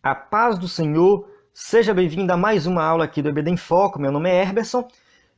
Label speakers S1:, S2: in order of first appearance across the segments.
S1: A paz do Senhor, seja bem-vindo a mais uma aula aqui do EBD em Foco. Meu nome é Herberson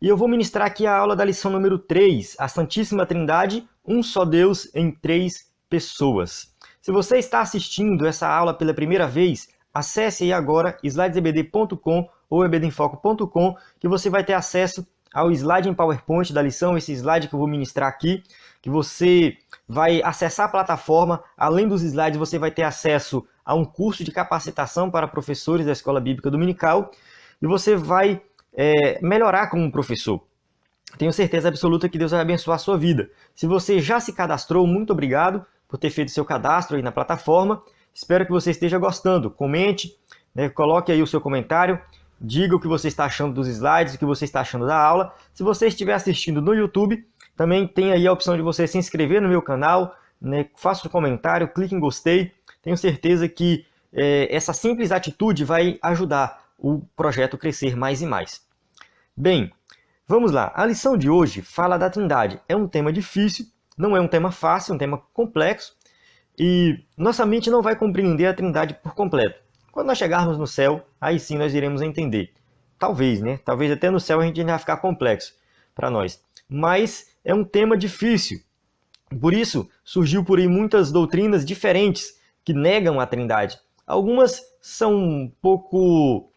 S1: e eu vou ministrar aqui a aula da lição número 3, a Santíssima Trindade, um só Deus em três pessoas. Se você está assistindo essa aula pela primeira vez, acesse aí agora slidesebd.com ou ebdemfoco.com que você vai ter acesso ao slide em PowerPoint da lição, esse slide que eu vou ministrar aqui, que você vai acessar a plataforma. Além dos slides, você vai ter acesso a um curso de capacitação para professores da Escola Bíblica Dominical e você vai melhorar como professor. Tenho certeza absoluta que Deus vai abençoar a sua vida. Se você já se cadastrou, muito obrigado por ter feito seu cadastro aí na plataforma. Espero que você esteja gostando. Comente, coloque aí o seu comentário, diga o que você está achando dos slides, o que você está achando da aula. Se você estiver assistindo no YouTube, também tem aí a opção de você se inscrever no meu canal, faça um comentário, clique em gostei. Tenho certeza que essa simples atitude vai ajudar o projeto a crescer mais e mais. Bem, vamos lá. A lição de hoje fala da Trindade. É um tema difícil, não é um tema fácil, é um tema complexo. E nossa mente não vai compreender a Trindade por completo. Quando nós chegarmos no céu, aí sim nós iremos entender. Talvez, Talvez até no céu a gente ainda vai ficar complexo para nós. Mas é um tema difícil. Por isso, surgiu por aí muitas doutrinas diferentes que negam a Trindade. Algumas são um pouco,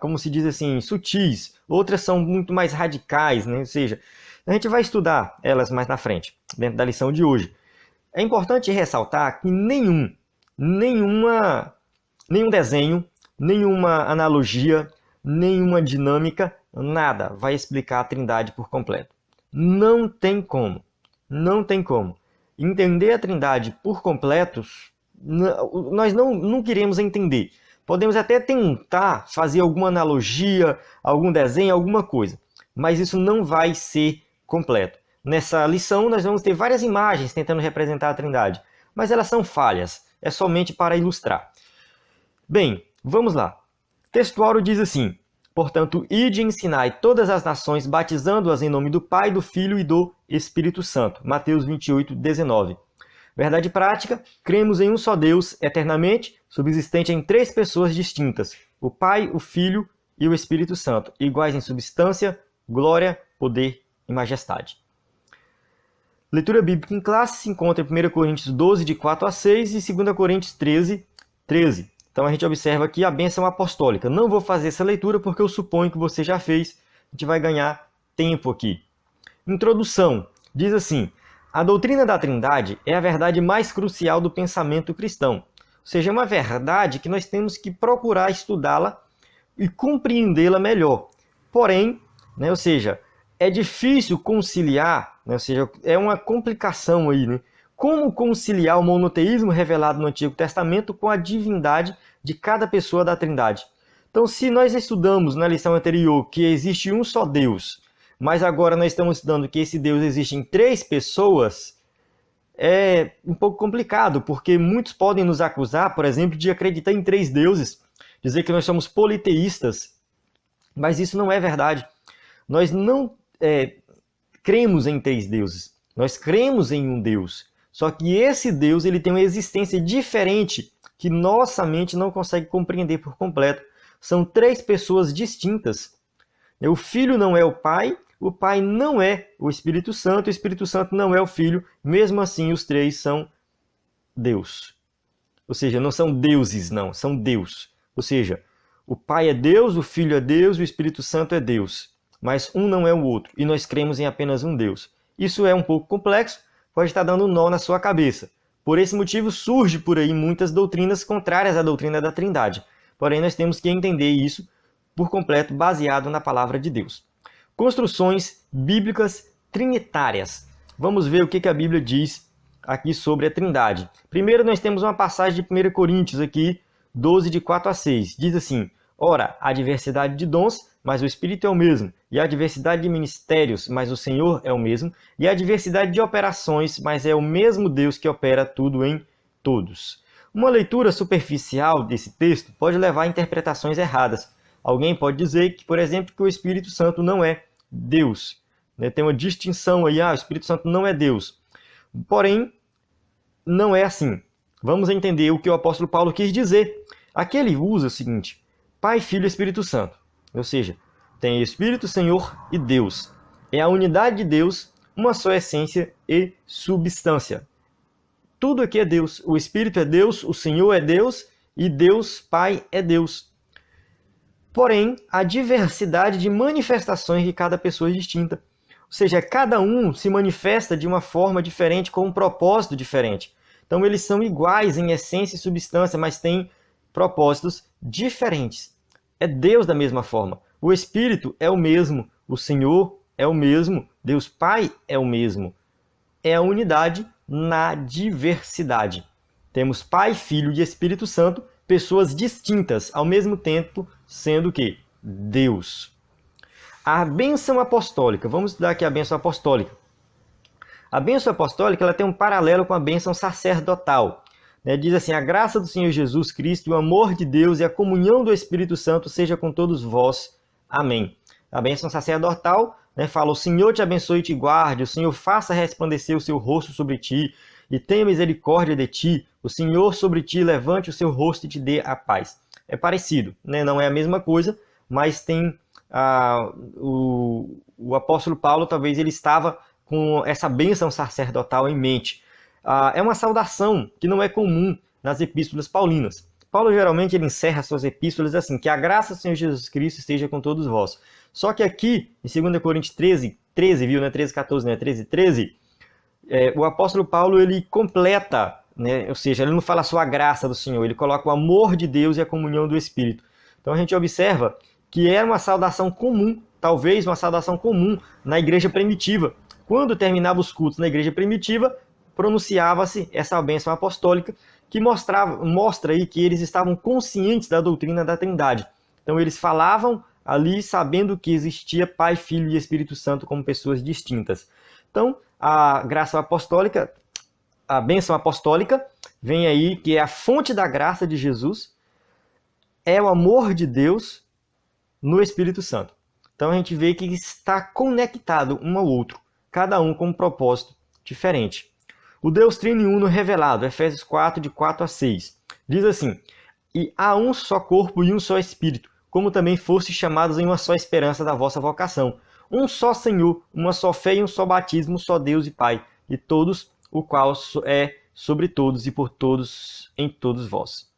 S1: como se diz assim, sutis. Outras são muito mais radicais, Ou seja, a gente vai estudar elas mais na frente, dentro da lição de hoje. É importante ressaltar que nenhum desenho, nenhuma analogia, nenhuma dinâmica, nada vai explicar a Trindade por completo. Não tem como. Não tem como. Entender a Trindade por completo, nós não queremos entender. Podemos até tentar fazer alguma analogia, algum desenho, alguma coisa, mas isso não vai ser completo. Nessa lição, nós vamos ter várias imagens tentando representar a Trindade, mas elas são falhas, é somente para ilustrar. Bem, vamos lá. O texto áureo diz assim: portanto, ide e ensinai todas as nações, batizando-as em nome do Pai, do Filho e do Espírito Santo. Mateus 28, 19. Verdade prática, cremos em um só Deus, eternamente, subsistente em três pessoas distintas, o Pai, o Filho e o Espírito Santo, iguais em substância, glória, poder e majestade. Leitura bíblica em classe se encontra em 1 Coríntios 12, de 4 a 6 e 2 Coríntios 13, 13. Então a gente observa aqui a bênção apostólica. Não vou fazer essa leitura porque eu suponho que você já fez. A gente vai ganhar tempo aqui. Introdução. Diz assim: a doutrina da Trindade é a verdade mais crucial do pensamento cristão. Ou seja, é uma verdade que nós temos que procurar estudá-la e compreendê-la melhor. Porém, ou seja, é difícil conciliar, ou seja, é uma complicação aí, Como conciliar o monoteísmo revelado no Antigo Testamento com a divindade de cada pessoa da Trindade? Então, se nós estudamos na lição anterior que existe um só Deus, mas agora nós estamos estudando que esse Deus existe em três pessoas, é um pouco complicado, porque muitos podem nos acusar, por exemplo, de acreditar em três deuses, dizer que nós somos politeístas, mas isso não é verdade. Nós não cremos em três deuses, nós cremos em um Deus. Só que esse Deus ele tem uma existência diferente que nossa mente não consegue compreender por completo. São três pessoas distintas. O Filho não é o Pai não é o Espírito Santo não é o Filho. Mesmo assim, os três são Deus. Ou seja, não são deuses, não, são Deus. Ou seja, o Pai é Deus, o Filho é Deus, o Espírito Santo é Deus. Mas um não é o outro, e nós cremos em apenas um Deus. Isso é um pouco complexo, pode estar dando um nó na sua cabeça. Por esse motivo, surge por aí muitas doutrinas contrárias à doutrina da Trindade. Porém, nós temos que entender isso por completo, baseado na palavra de Deus. Construções bíblicas trinitárias. Vamos ver o que a Bíblia diz aqui sobre a Trindade. Primeiro, nós temos uma passagem de 1 Coríntios aqui, 12, de 4 a 6. Diz assim: ora, há diversidade de dons, mas o Espírito é o mesmo. E há diversidade de ministérios, mas o Senhor é o mesmo. E há diversidade de operações, mas é o mesmo Deus que opera tudo em todos. Uma leitura superficial desse texto pode levar a interpretações erradas. Alguém pode dizer que, por exemplo, que o Espírito Santo não é Deus. Tem uma distinção aí, o Espírito Santo não é Deus. Porém, não é assim. Vamos entender o que o apóstolo Paulo quis dizer. Aqui ele usa o seguinte: Pai, Filho e Espírito Santo. Ou seja, tem Espírito, Senhor e Deus. É a unidade de Deus, uma só essência e substância. Tudo aqui é Deus. O Espírito é Deus, o Senhor é Deus e Deus, Pai, é Deus. Porém, a diversidade de manifestações de cada pessoa é distinta. Ou seja, cada um se manifesta de uma forma diferente, com um propósito diferente. Então, eles são iguais em essência e substância, mas têm propósitos diferentes. É Deus da mesma forma. O Espírito é o mesmo, o Senhor é o mesmo, Deus Pai é o mesmo. É a unidade na diversidade. Temos Pai, Filho e Espírito Santo, pessoas distintas, ao mesmo tempo sendo que Deus. A bênção apostólica. Vamos estudar aqui a bênção apostólica. A bênção apostólica ela tem um paralelo com a bênção sacerdotal. Diz assim: a graça do Senhor Jesus Cristo, o amor de Deus e a comunhão do Espírito Santo seja com todos vós. Amém. A bênção sacerdotal fala: o Senhor te abençoe e te guarde, o Senhor faça resplandecer o seu rosto sobre ti e tenha misericórdia de ti, o Senhor sobre ti levante o seu rosto e te dê a paz. É parecido, não é a mesma coisa, mas tem o apóstolo Paulo, talvez ele estava com essa bênção sacerdotal em mente. É uma saudação que não é comum nas epístolas paulinas. Paulo geralmente ele encerra suas epístolas assim: que a graça do Senhor Jesus Cristo esteja com todos vós. Só que aqui, em 2 Coríntios 13, viu, 13:14, 13:13, o apóstolo Paulo ele completa, ou seja, ele não fala só a graça do Senhor, ele coloca o amor de Deus e a comunhão do Espírito. Então a gente observa que é uma saudação comum, talvez uma saudação comum na igreja primitiva. Quando terminava os cultos na igreja primitiva, pronunciava-se essa bênção apostólica, que mostra aí que eles estavam conscientes da doutrina da Trindade. Então eles falavam ali sabendo que existia Pai, Filho e Espírito Santo como pessoas distintas. Então a graça apostólica, a bênção apostólica, vem aí que é a fonte da graça de Jesus, é o amor de Deus no Espírito Santo. Então a gente vê que está conectado um ao outro, cada um com um propósito diferente. O Deus Trino e Uno revelado, Efésios 4, de 4 a 6, diz assim: e há um só corpo e um só Espírito, como também fostes chamados em uma só esperança da vossa vocação. Um só Senhor, uma só fé e um só batismo, um só Deus e Pai, e todos, o qual é sobre todos e por todos em todos vós.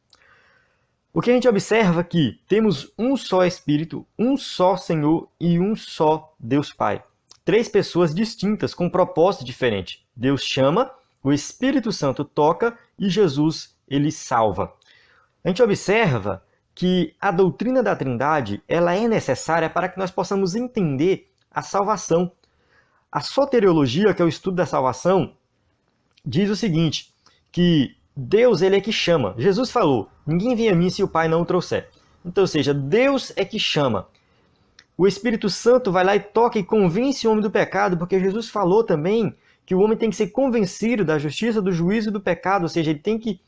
S1: O que a gente observa aqui, temos um só Espírito, um só Senhor e um só Deus Pai. Três pessoas distintas, com propósito diferente. Deus chama, o Espírito Santo toca e Jesus, ele salva. A gente observa que a doutrina da Trindade ela é necessária para que nós possamos entender a salvação. A soteriologia, que é o estudo da salvação, diz o seguinte, que Deus ele é que chama. Jesus falou: ninguém vem a mim se o Pai não o trouxer. Então, ou seja, Deus é que chama. O Espírito Santo vai lá e toca e convence o homem do pecado, porque Jesus falou também que o homem tem que ser convencido da justiça, do juízo e do pecado. Ou seja, ele tem que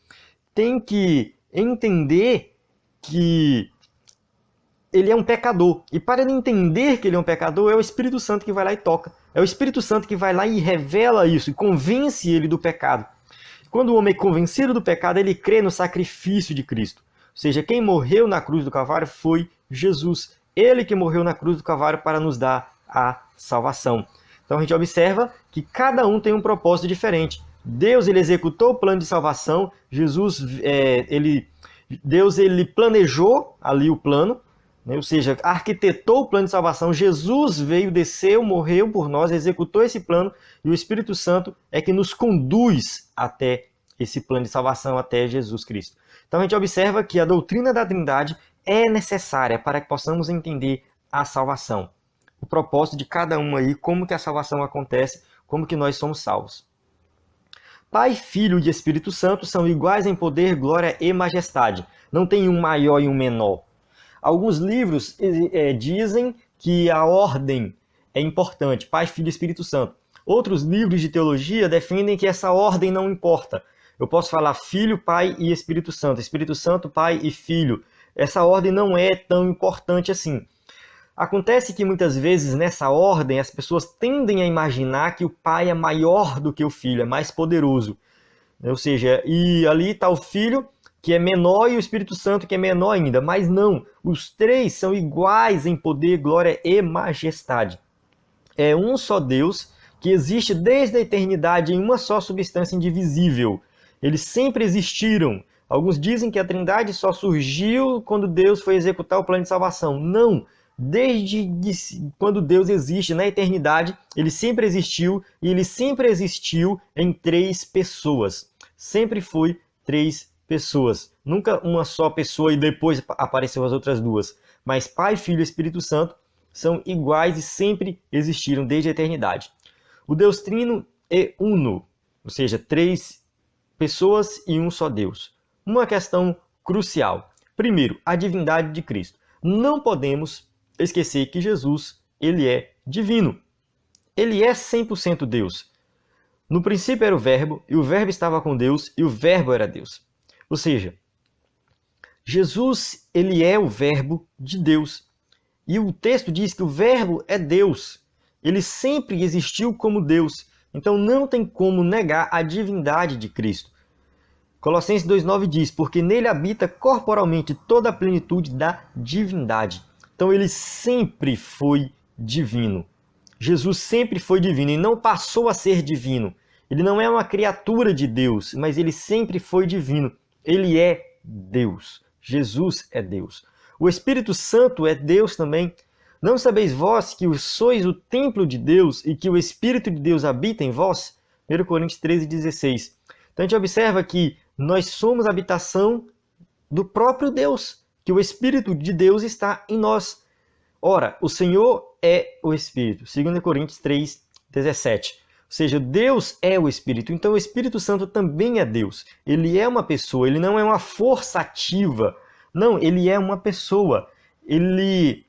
S1: entender que ele é um pecador. E para ele entender que ele é um pecador, é o Espírito Santo que vai lá e toca. É o Espírito Santo que vai lá e revela isso, e convence ele do pecado. Quando o homem é convencido do pecado, ele crê no sacrifício de Cristo. Ou seja, quem morreu na cruz do Calvário foi Jesus. Ele que morreu na cruz do Calvário para nos dar a salvação. Então a gente observa que cada um tem um propósito diferente. Deus ele executou o plano de salvação. Deus ele planejou ali o plano, ou seja, arquitetou o plano de salvação. Jesus veio, desceu, morreu por nós, executou esse plano, e o Espírito Santo é que nos conduz até esse plano de salvação, até Jesus Cristo. Então a gente observa que a doutrina da Trindade é necessária para que possamos entender a salvação. O propósito de cada um aí, como que a salvação acontece, como que nós somos salvos. Pai, Filho e Espírito Santo são iguais em poder, glória e majestade. Não tem um maior e um menor. Alguns livros dizem que a ordem é importante, Pai, Filho e Espírito Santo. Outros livros de teologia defendem que essa ordem não importa. Eu posso falar Filho, Pai e Espírito Santo, Pai e Filho. Essa ordem não é tão importante assim. Acontece que muitas vezes nessa ordem as pessoas tendem a imaginar que o Pai é maior do que o Filho, é mais poderoso. Ou seja, e ali está o Filho, que é menor, e o Espírito Santo, que é menor ainda. Mas não, os três são iguais em poder, glória e majestade. É um só Deus que existe desde a eternidade em uma só substância indivisível. Eles sempre existiram. Alguns dizem que a Trindade só surgiu quando Deus foi executar o plano de salvação. Não! Desde quando Deus existe na eternidade, ele sempre existiu, e ele sempre existiu em três pessoas. Sempre foi três pessoas. Nunca uma só pessoa e depois apareceu as outras duas. Mas Pai, Filho e Espírito Santo são iguais e sempre existiram desde a eternidade. O Deus Trino é uno, ou seja, três pessoas e um só Deus. Uma questão crucial. Primeiro, a divindade de Cristo. Não podemos esquecer que Jesus, ele é divino. Ele é 100% Deus. No princípio era o Verbo, e o Verbo estava com Deus, e o Verbo era Deus. Ou seja, Jesus, ele é o Verbo de Deus. E o texto diz que o Verbo é Deus. Ele sempre existiu como Deus. Então não tem como negar a divindade de Cristo. Colossenses 2,9 diz, porque nele habita corporalmente toda a plenitude da divindade. Então ele sempre foi divino. Jesus sempre foi divino e não passou a ser divino. Ele não é uma criatura de Deus, mas ele sempre foi divino. Ele é Deus. Jesus é Deus. O Espírito Santo é Deus também. Não sabeis vós que sois o templo de Deus e que o Espírito de Deus habita em vós? 1 Coríntios 13,16. Então a gente observa que nós somos a habitação do próprio Deus, que o Espírito de Deus está em nós. Ora, o Senhor é o Espírito. 2 Coríntios 3,17. Ou seja, Deus é o Espírito. Então o Espírito Santo também é Deus. Ele é uma pessoa, ele não é uma força ativa. Não, ele é uma pessoa. Ele,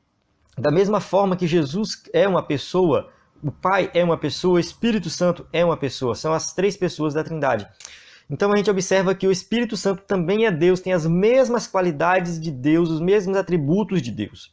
S1: da mesma forma que Jesus é uma pessoa, o Pai é uma pessoa, o Espírito Santo é uma pessoa. São as três pessoas da Trindade. Então a gente observa que o Espírito Santo também é Deus, tem as mesmas qualidades de Deus, os mesmos atributos de Deus.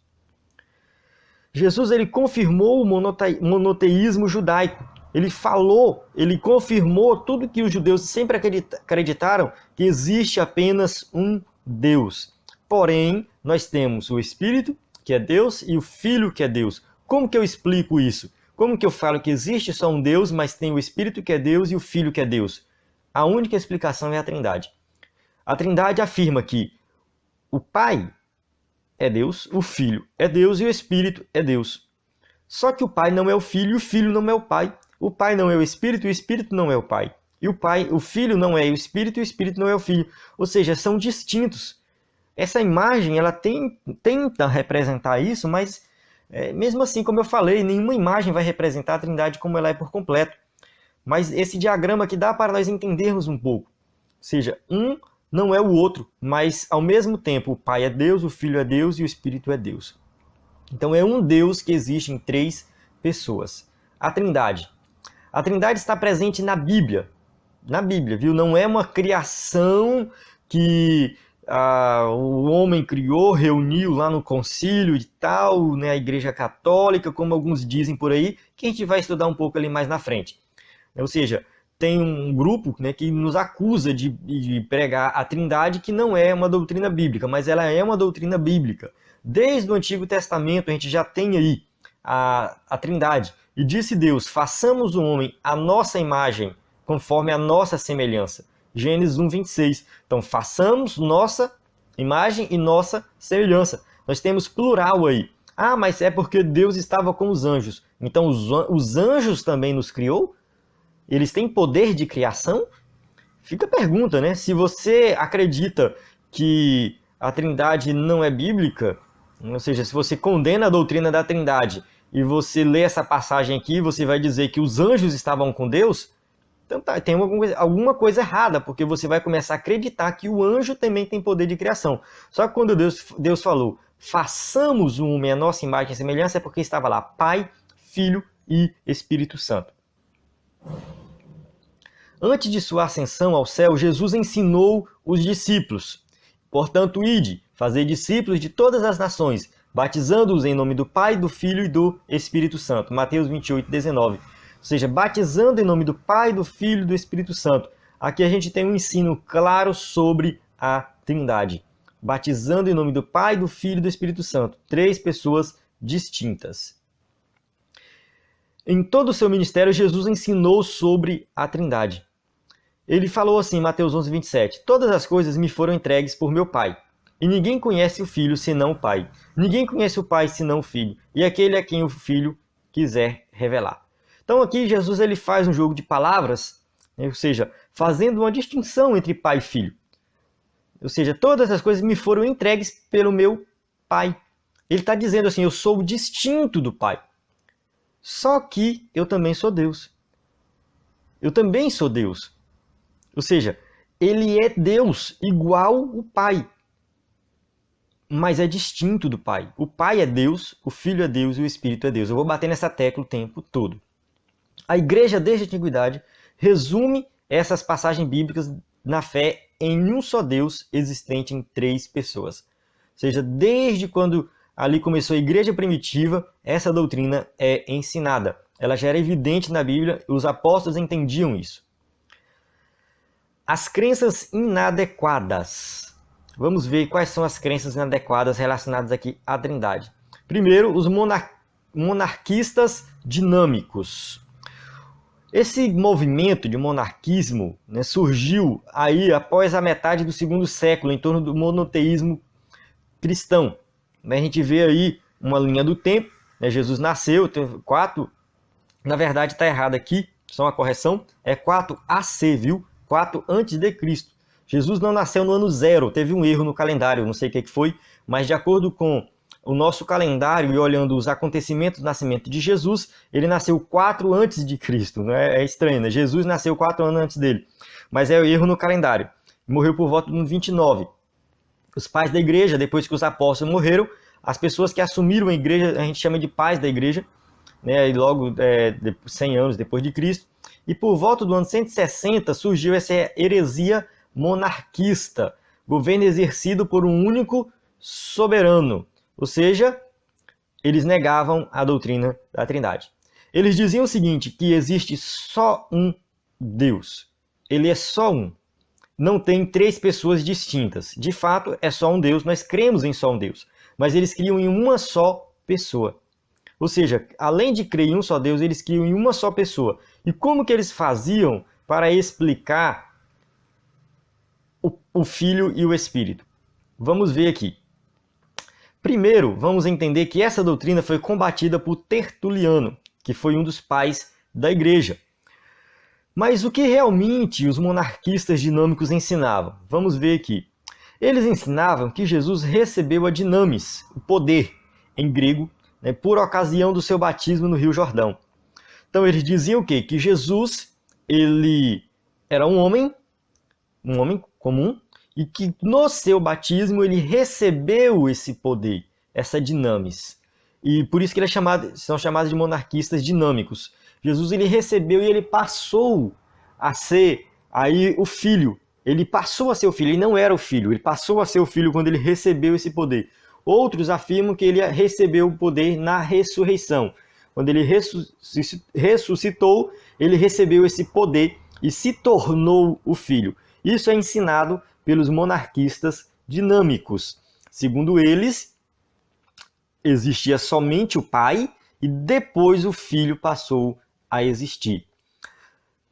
S1: Jesus, ele confirmou o monoteísmo judaico. Ele falou, ele confirmou tudo que os judeus sempre acreditaram, que existe apenas um Deus. Porém, nós temos o Espírito, que é Deus, e o Filho, que é Deus. Como que eu explico isso? Como que eu falo que existe só um Deus, mas tem o Espírito, que é Deus, e o Filho, que é Deus? A única explicação é a Trindade. A Trindade afirma que o Pai é Deus, o Filho é Deus e o Espírito é Deus. Só que o Pai não é o Filho e o Filho não é o Pai. O Pai não é o Espírito e o Espírito não é o Pai. E o Filho não é o Espírito e o Espírito não é o Filho. Ou seja, são distintos. Essa imagem, ela tenta representar isso, mas mesmo assim, como eu falei, nenhuma imagem vai representar a Trindade como ela é por completo. Mas esse diagrama aqui dá para nós entendermos um pouco. Ou seja, um não é o outro, mas ao mesmo tempo o Pai é Deus, o Filho é Deus e o Espírito é Deus. Então é um Deus que existe em três pessoas. A Trindade. A Trindade está presente na Bíblia. Na Bíblia, viu? Não é uma criação que o homem criou, reuniu lá no concílio e tal, né, a Igreja Católica, como alguns dizem por aí, que a gente vai estudar um pouco ali mais na frente. Ou seja, tem um grupo, né, que nos acusa de pregar a Trindade, que não é uma doutrina bíblica, mas ela é uma doutrina bíblica. Desde o Antigo Testamento a gente já tem aí a Trindade. E disse Deus, façamos o homem à nossa imagem, conforme a nossa semelhança. Gênesis 1:26. Então, façamos nossa imagem e nossa semelhança. Nós temos plural aí. Ah, mas é porque Deus estava com os anjos. Então, os anjos também nos criou? Eles têm poder de criação? Fica a pergunta, né? Se você acredita que a Trindade não é bíblica, ou seja, se você condena a doutrina da Trindade e você lê essa passagem aqui, você vai dizer que os anjos estavam com Deus, então tem alguma coisa errada, porque você vai começar a acreditar que o anjo também tem poder de criação. Só que quando Deus falou, façamos o homem à nossa imagem e semelhança, é porque estava lá Pai, Filho e Espírito Santo. Antes de sua ascensão ao céu, Jesus ensinou os discípulos. Portanto, ide, fazei discípulos de todas as nações, batizando-os em nome do Pai, do Filho e do Espírito Santo. Mateus 28:19. Ou seja, batizando em nome do Pai, do Filho e do Espírito Santo. Aqui a gente tem um ensino claro sobre a Trindade, batizando em nome do Pai, do Filho e do Espírito Santo, 3 pessoas distintas. Em todo o seu ministério, Jesus ensinou sobre a Trindade. Ele falou assim, Mateus 11, 27, todas as coisas me foram entregues por meu Pai, e ninguém conhece o Filho senão o Pai. Ninguém conhece o Pai senão o Filho, e aquele a quem o Filho quiser revelar. Então aqui Jesus ele faz um jogo de palavras, ou seja, fazendo uma distinção entre Pai e Filho. Ou seja, todas as coisas me foram entregues pelo meu Pai. Ele está dizendo assim, eu sou distinto do Pai. Só que eu também sou Deus. Eu também sou Deus. Ou seja, ele é Deus, igual o Pai. Mas é distinto do Pai. O Pai é Deus, o Filho é Deus e o Espírito é Deus. Eu vou bater nessa tecla o tempo todo. A Igreja, desde a Antiguidade, resume essas passagens bíblicas na fé em um só Deus existente em 3 pessoas. Ou seja, desde quando ali começou a Igreja primitiva, essa doutrina é ensinada. Ela já era evidente na Bíblia, os apóstolos entendiam isso. As crenças inadequadas. Vamos ver quais são as crenças inadequadas relacionadas aqui à Trindade. Primeiro, os monarquistas dinâmicos. Esse movimento de monarquismo, né, surgiu aí após a metade do 2º século, em torno do monoteísmo cristão. A gente vê aí uma linha do tempo, né, Jesus nasceu, tem 4, na verdade está errado aqui, só uma correção, é 4 AC, viu? 4 antes de Cristo. Jesus não nasceu no ano 0, teve um erro no calendário, não sei o que foi, mas de acordo com o nosso calendário e olhando os acontecimentos do nascimento de Jesus, ele nasceu 4 antes de Cristo. Não é estranho, né? Jesus nasceu 4 anos antes dele, mas é o erro no calendário. Morreu por volta do ano 29. Os pais da igreja, depois que os apóstolos morreram, as pessoas que assumiram a igreja, a gente chama de pais da igreja, né? E logo 100 anos depois de Cristo. E por volta do ano 160 surgiu essa heresia monarquista, governo exercido por um único soberano. Ou seja, eles negavam a doutrina da Trindade. Eles diziam o seguinte, que existe só um Deus. Ele é só um. Não tem 3 pessoas distintas. De fato, é só um Deus, nós cremos em só um Deus. Mas eles criam em uma só pessoa. Ou seja, além de crer em um só Deus, eles criam em uma só pessoa. E como que eles faziam para explicar o Filho e o Espírito? Vamos ver aqui. Primeiro, vamos entender que essa doutrina foi combatida por Tertuliano, que foi um dos pais da igreja. Mas o que realmente os monarquistas dinâmicos ensinavam? Vamos ver aqui. Eles ensinavam que Jesus recebeu a dinamis, o poder, em grego, né, por ocasião do seu batismo no Rio Jordão. Então eles diziam o quê? Que Jesus ele era um homem comum, e que no seu batismo ele recebeu esse poder, essa dinamis. E por isso que são chamados de monarquistas dinâmicos. Jesus ele recebeu e ele passou a ser aí o filho. Ele passou a ser o filho, ele não era o filho, ele passou a ser o filho quando ele recebeu esse poder. Outros afirmam que ele recebeu o poder na ressurreição. Quando ele ressuscitou, ele recebeu esse poder e se tornou o filho. Isso é ensinado pelos monarquistas dinâmicos. Segundo eles, existia somente o Pai e depois o Filho passou a existir.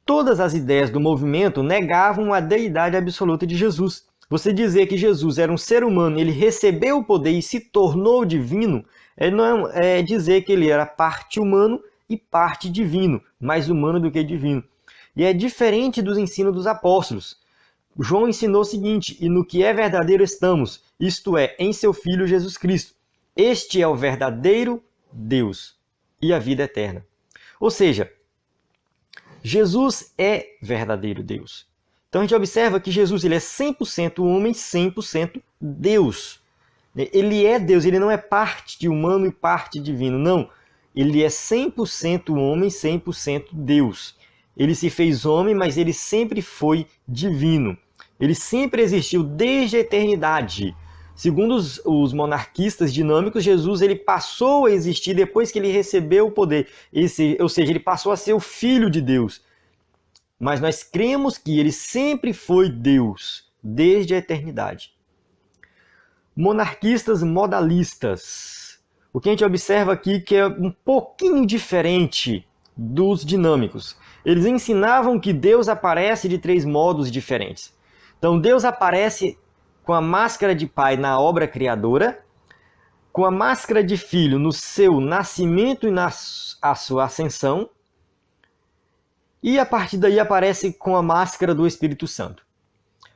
S1: Todas as ideias do movimento negavam a deidade absoluta de Jesus. Você dizer que Jesus era um ser humano, ele recebeu o poder e se tornou divino, não é dizer que ele era parte humano e parte divino, mais humano do que divino. E é diferente dos ensinos dos apóstolos. João ensinou o seguinte, e no que é verdadeiro estamos, isto é, em seu Filho Jesus Cristo. Este é o verdadeiro Deus e a vida eterna. Ou seja, Jesus é verdadeiro Deus. Então a gente observa que Jesus ele é 100% homem, 100% Deus. Ele é Deus, ele não é parte de humano e parte divino, não. Ele é 100% homem, 100% Deus. Ele se fez homem, mas ele sempre foi divino. Ele sempre existiu desde a eternidade. Segundo os monarquistas dinâmicos, Jesus ele passou a existir depois que ele recebeu o poder. Ou seja, ele passou a ser o Filho de Deus. Mas nós cremos que ele sempre foi Deus. desde a eternidade. Monarquistas modalistas. O que a gente observa aqui que é um pouquinho diferente dos dinâmicos. Eles ensinavam que Deus aparece de 3 modos diferentes. Então Deus aparece com a máscara de pai na obra criadora, com a máscara de filho no seu nascimento e na sua ascensão, e a partir daí aparece com a máscara do Espírito Santo.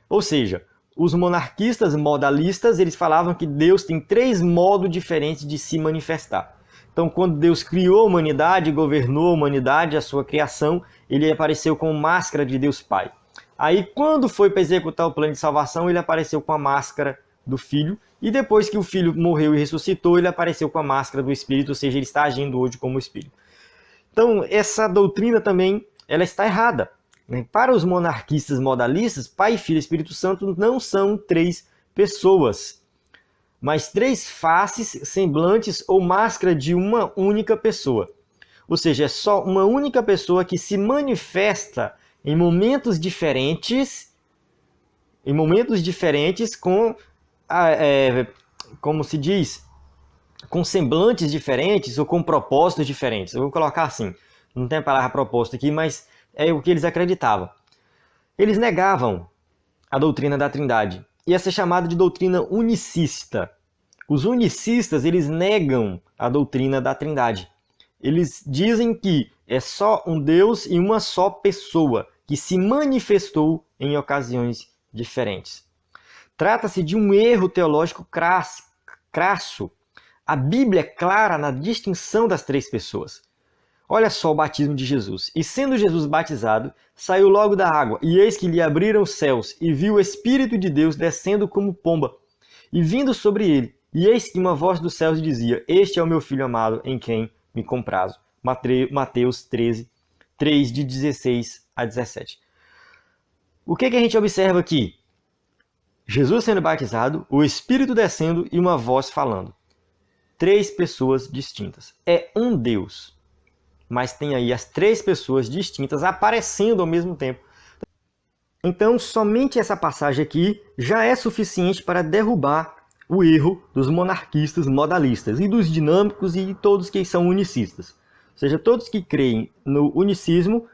S1: Ou seja, os monarquistas modalistas, eles falavam que Deus tem 3 modos diferentes de se manifestar. Então, quando Deus criou a humanidade, governou a humanidade, a sua criação, ele apareceu com máscara de Deus Pai. Aí, quando foi para executar o plano de salvação, ele apareceu com a máscara do Filho, e depois que o Filho morreu e ressuscitou, ele apareceu com a máscara do Espírito, ou seja, ele está agindo hoje como Espírito. Então, essa doutrina também, ela está errada. Para os monarquistas modalistas, Pai, Filho e Espírito Santo não são 3 pessoas, mas 3 faces, semblantes ou máscara de uma única pessoa. Ou seja, é só uma única pessoa que se manifesta em momentos diferentes com, como se diz, com semblantes diferentes ou com propósitos diferentes. Eu vou colocar assim, não tem a palavra propósito aqui, mas é o que eles acreditavam. Eles negavam a doutrina da Trindade. Ia ser chamada de doutrina unicista. Os unicistas, eles negam a doutrina da Trindade. Eles dizem que é só um Deus e uma só pessoa que se manifestou em ocasiões diferentes. Trata-se de um erro teológico crasso. A Bíblia é clara na distinção das 3 pessoas. Olha só o batismo de Jesus. E sendo Jesus batizado, saiu logo da água, e eis que lhe abriram os céus, e viu o Espírito de Deus descendo como pomba, e vindo sobre ele. E eis que uma voz dos céus dizia: Este é o meu Filho amado, em quem me comprazo. Mateus 13, 3, de 16 a 17. O que a gente observa aqui? Jesus sendo batizado, o Espírito descendo e uma voz falando. 3 pessoas distintas. É um Deus. Mas tem aí as 3 pessoas distintas aparecendo ao mesmo tempo. Então, somente essa passagem aqui já é suficiente para derrubar o erro dos monarquistas modalistas e dos dinâmicos e de todos que são unicistas. Ou seja, todos que creem no unicismo,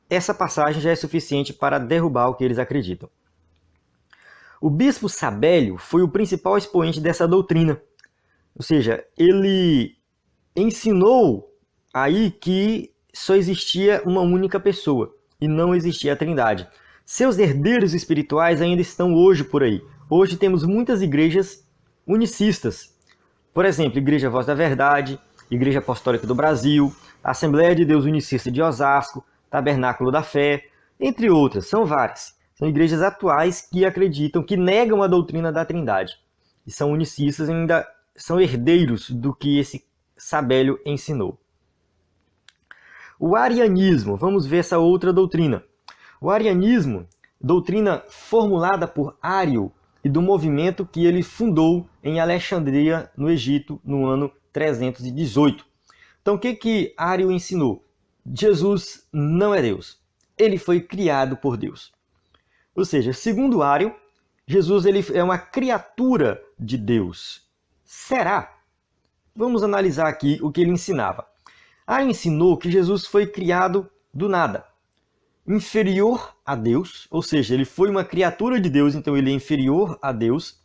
S1: essa passagem já é suficiente para derrubar o que eles acreditam. O bispo Sabélio foi o principal expoente dessa doutrina. Ou seja, ele ensinou aí que só existia uma única pessoa e não existia a Trindade. Seus herdeiros espirituais ainda estão hoje por aí. Hoje temos muitas igrejas unicistas. Por exemplo, Igreja Voz da Verdade, Igreja Apostólica do Brasil, Assembleia de Deus Unicista de Osasco, Tabernáculo da Fé, entre outras. São várias. São igrejas atuais que acreditam, que negam a doutrina da Trindade. E são unicistas e ainda são herdeiros do que esse Sabélio ensinou. O arianismo, vamos ver essa outra doutrina. O arianismo, doutrina formulada por Ário e do movimento que ele fundou em Alexandria, no Egito, no ano 318. Então, o que Ário ensinou? Jesus não é Deus. Ele foi criado por Deus. Ou seja, segundo Ário, Jesus ele é uma criatura de Deus. Será? Vamos analisar aqui o que ele ensinava. Ário ensinou que Jesus foi criado do nada, inferior a Deus, ou seja, ele foi uma criatura de Deus, então ele é inferior a Deus,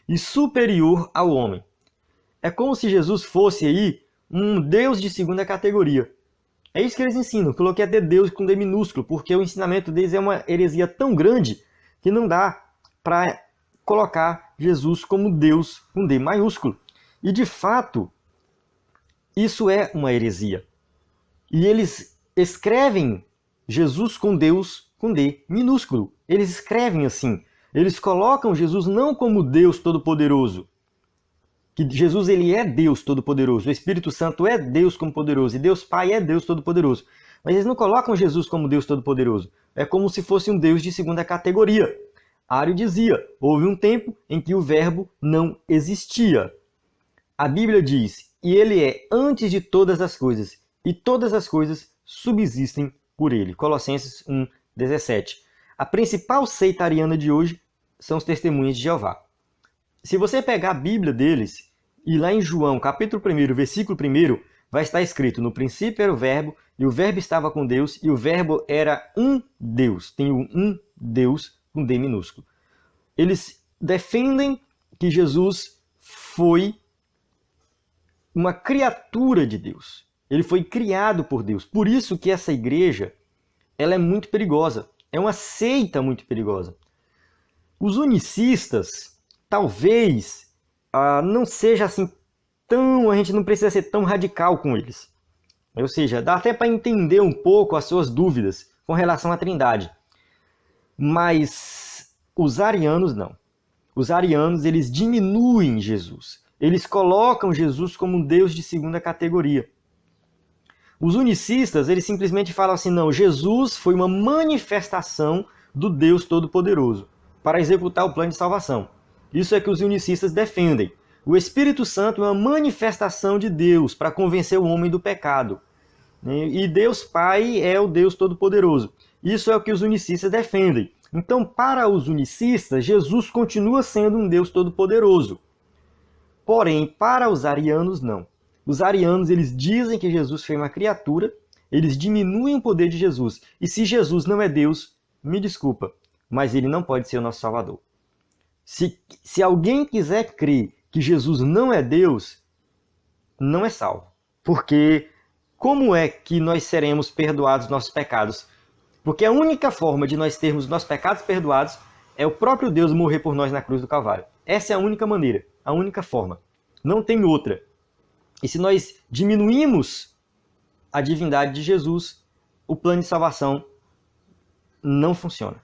S1: e superior ao homem. É como se Jesus fosse aí um Deus de segunda categoria. É isso que eles ensinam. Coloquei até Deus com D minúsculo, porque o ensinamento deles é uma heresia tão grande que não dá para colocar Jesus como Deus com D maiúsculo. E de fato, isso é uma heresia. E eles escrevem Jesus com Deus com D minúsculo. Eles escrevem assim. Eles colocam Jesus não como Deus Todo-Poderoso, que Jesus ele é Deus Todo-Poderoso, o Espírito Santo é Deus como poderoso, e Deus Pai é Deus Todo-Poderoso. Mas eles não colocam Jesus como Deus Todo-Poderoso. É como se fosse um Deus de segunda categoria. Ário dizia, houve um tempo em que o verbo não existia. A Bíblia diz, e ele é antes de todas as coisas, e todas as coisas subsistem por ele. Colossenses 1:17. A principal seita ariana de hoje são os testemunhas de Jeová. Se você pegar a Bíblia deles, e lá em João, capítulo 1, versículo 1, vai estar escrito: no princípio era o Verbo, e o Verbo estava com Deus, e o Verbo era um Deus. Tem um Deus com D minúsculo. Eles defendem que Jesus foi uma criatura de Deus. Ele foi criado por Deus. Por isso que essa igreja, ela é muito perigosa. É uma seita muito perigosa. Os unicistas, talvez, não seja assim tão... A gente não precisa ser tão radical com eles. Ou seja, dá até para entender um pouco as suas dúvidas com relação à Trindade. Mas os arianos não. Os arianos, eles diminuem Jesus. Eles colocam Jesus como um Deus de segunda categoria. Os unicistas, eles simplesmente falam assim: não, Jesus foi uma manifestação do Deus Todo-Poderoso para executar o plano de salvação. Isso é que os unicistas defendem. O Espírito Santo é uma manifestação de Deus para convencer o homem do pecado. E Deus Pai é o Deus Todo-Poderoso. Isso é o que os unicistas defendem. Então, para os unicistas, Jesus continua sendo um Deus Todo-Poderoso. Porém, para os arianos, não. Os arianos, eles dizem que Jesus foi uma criatura, eles diminuem o poder de Jesus. E se Jesus não é Deus, me desculpa, mas ele não pode ser o nosso Salvador. Se alguém quiser crer que Jesus não é Deus, não é salvo. Porque como é que nós seremos perdoados nossos pecados? Porque a única forma de nós termos nossos pecados perdoados é o próprio Deus morrer por nós na cruz do Calvário. Essa é a única maneira, a única forma. Não tem outra. E se nós diminuímos a divindade de Jesus, o plano de salvação não funciona.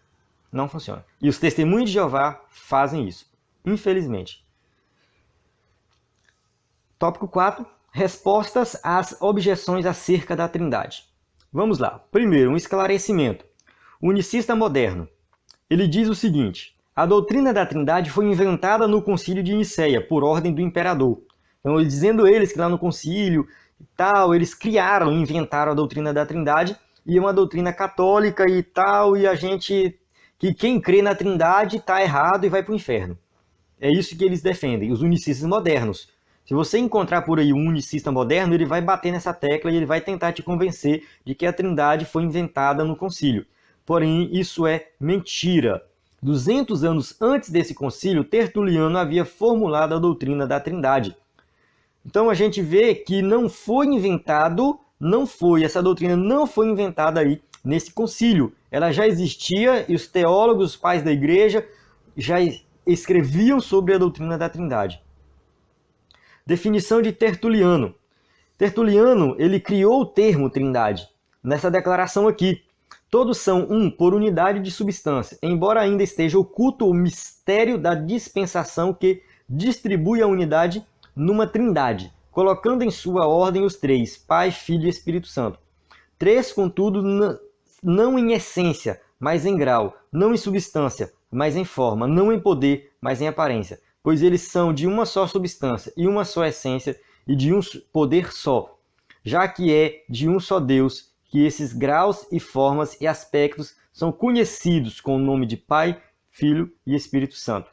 S1: Não funciona. E os testemunhos de Jeová fazem isso, infelizmente. Tópico 4. Respostas às objeções acerca da Trindade. Vamos lá. Primeiro, um esclarecimento. O unicista moderno, ele diz o seguinte: a doutrina da Trindade foi inventada no concílio de Nicéia, por ordem do imperador. Então, dizendo eles que lá no concílio e tal, eles criaram, inventaram a doutrina da Trindade, e é uma doutrina católica e tal, e a gente, que quem crê na Trindade está errado e vai para o inferno. É isso que eles defendem, os unicistas modernos. Se você encontrar por aí um unicista moderno, ele vai bater nessa tecla e ele vai tentar te convencer de que a Trindade foi inventada no concílio. Porém, isso é mentira. 200 anos antes desse concílio, Tertuliano havia formulado a doutrina da Trindade. Então a gente vê que não foi inventado, essa doutrina não foi inventada aí nesse concílio. Ela já existia e os teólogos, os pais da igreja, já escreviam sobre a doutrina da Trindade. Definição de Tertuliano. Tertuliano, ele criou o termo Trindade nessa declaração aqui. Todos são um por unidade de substância, embora ainda esteja oculto o mistério da dispensação que distribui a unidade numa trindade, colocando em sua ordem os três, Pai, Filho e Espírito Santo. Três, contudo, não em essência, mas em grau, não em substância, mas em forma, não em poder, mas em aparência, pois eles são de uma só substância e uma só essência e de um poder só, já que é de um só Deus que esses graus e formas e aspectos são conhecidos com o nome de Pai, Filho e Espírito Santo.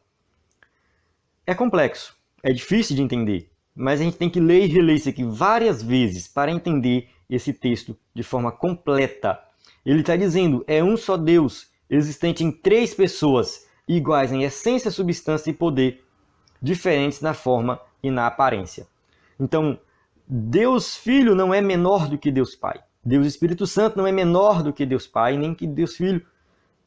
S1: É complexo, é difícil de entender, mas a gente tem que ler e reler isso aqui várias vezes para entender esse texto de forma completa. Ele está dizendo, é um só Deus, existente em três pessoas, iguais em essência, substância e poder, diferentes na forma e na aparência. Então, Deus Filho não é menor do que Deus Pai. Deus Espírito Santo não é menor do que Deus Pai, nem que Deus Filho.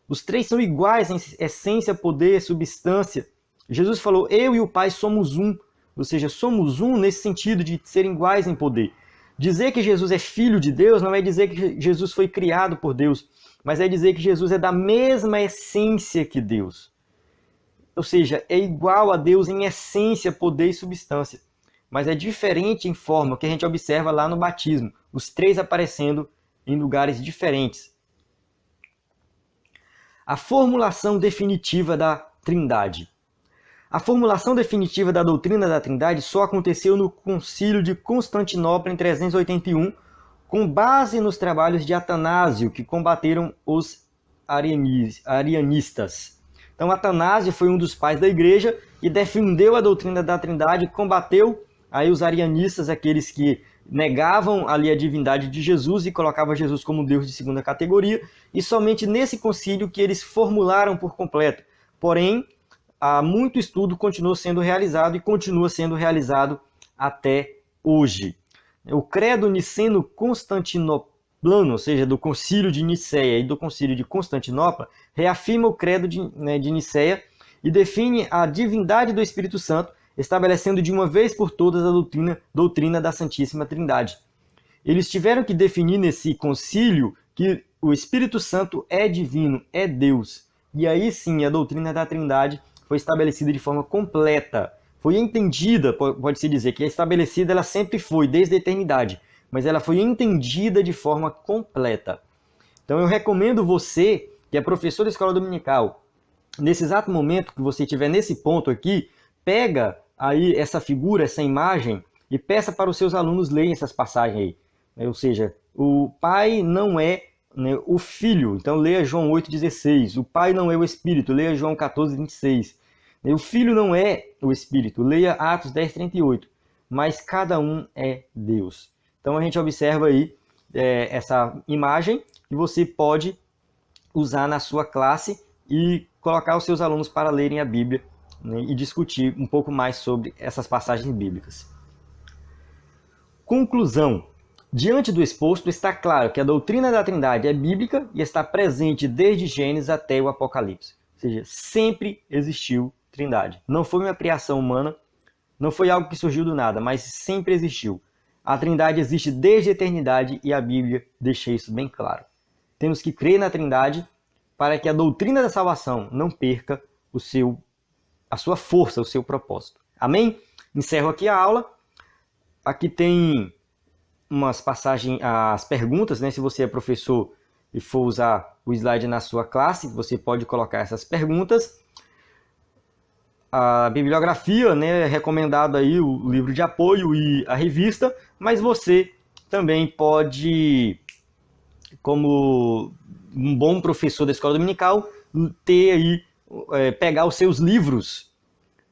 S1: Os três são iguais em essência, poder, substância. Jesus falou, eu e o Pai somos um. Ou seja, somos um nesse sentido de serem iguais em poder. Dizer que Jesus é filho de Deus não é dizer que Jesus foi criado por Deus, mas é dizer que Jesus é da mesma essência que Deus. Ou seja, é igual a Deus em essência, poder e substância. Mas é diferente em forma, que a gente observa lá no batismo. Os três aparecendo em lugares diferentes. A formulação definitiva da Trindade. A formulação definitiva da doutrina da Trindade só aconteceu no Concílio de Constantinopla em 381, com base nos trabalhos de Atanásio, que combateram os arianistas. Então Atanásio foi um dos pais da igreja e defendeu a doutrina da Trindade, combateu aí os arianistas, aqueles que negavam ali a divindade de Jesus e colocavam Jesus como Deus de segunda categoria, e somente nesse concílio que eles formularam por completo. Porém, há muito estudo continuou sendo realizado e continua sendo realizado até hoje. O credo niceno-constantinoplano, ou seja, do concílio de Nicéia e do concílio de Constantinopla, reafirma o credo de Nicéia e define a divindade do Espírito Santo, estabelecendo de uma vez por todas a doutrina da Santíssima Trindade. Eles tiveram que definir nesse concílio que o Espírito Santo é divino, é Deus. E aí sim a doutrina da Trindade foi estabelecida de forma completa. Foi entendida, pode-se dizer, que é estabelecida, ela sempre foi, desde a eternidade, mas ela foi entendida de forma completa. Então eu recomendo você, que é professor da escola dominical, nesse exato momento que você estiver nesse ponto aqui, pega aí essa figura, essa imagem, e peça para os seus alunos lerem essas passagens aí. Ou seja, o Pai não é o Filho, então leia João 8,16. O Pai não é o Espírito, leia João 14,26. O Filho não é o Espírito, leia Atos 10,38. Mas cada um é Deus. Então a gente observa aí essa imagem que você pode usar na sua classe e colocar os seus alunos para lerem a Bíblia, né, e discutir um pouco mais sobre essas passagens bíblicas. Conclusão. Diante do exposto, está claro que a doutrina da Trindade é bíblica e está presente desde Gênesis até o Apocalipse. Ou seja, sempre existiu Trindade. Não foi uma criação humana, não foi algo que surgiu do nada, mas sempre existiu. A Trindade existe desde a eternidade e a Bíblia deixa isso bem claro. Temos que crer na Trindade para que a doutrina da salvação não perca a sua força, o seu propósito. Amém? Encerro aqui a aula. Aqui tem umas passagens, as perguntas, né? Se você é professor e for usar o slide na sua classe, você pode colocar essas perguntas. A bibliografia, né? É recomendado aí o livro de apoio e a revista, mas você também pode, como um bom professor da escola dominical, ter aí, pegar os seus livros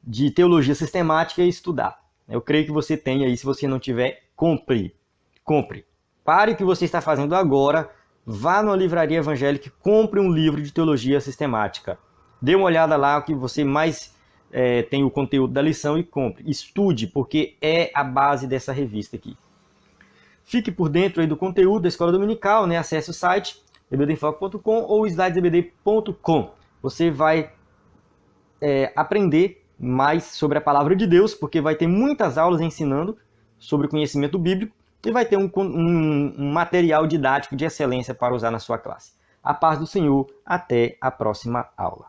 S1: de teologia sistemática e estudar. Eu creio que você tem aí, se você não tiver, compre. Pare o que você está fazendo agora, vá numa livraria evangélica e compre um livro de teologia sistemática. Dê uma olhada lá, o que você mais tem o conteúdo da lição, e compre. Estude, porque é a base dessa revista aqui. Fique por dentro aí do conteúdo da escola dominical, né? Acesse o site ebdemfoco.com ou slidesebd.com. Você vai aprender mais sobre a palavra de Deus, porque vai ter muitas aulas ensinando sobre o conhecimento bíblico e vai ter um material didático de excelência para usar na sua classe. A paz do Senhor, até a próxima aula.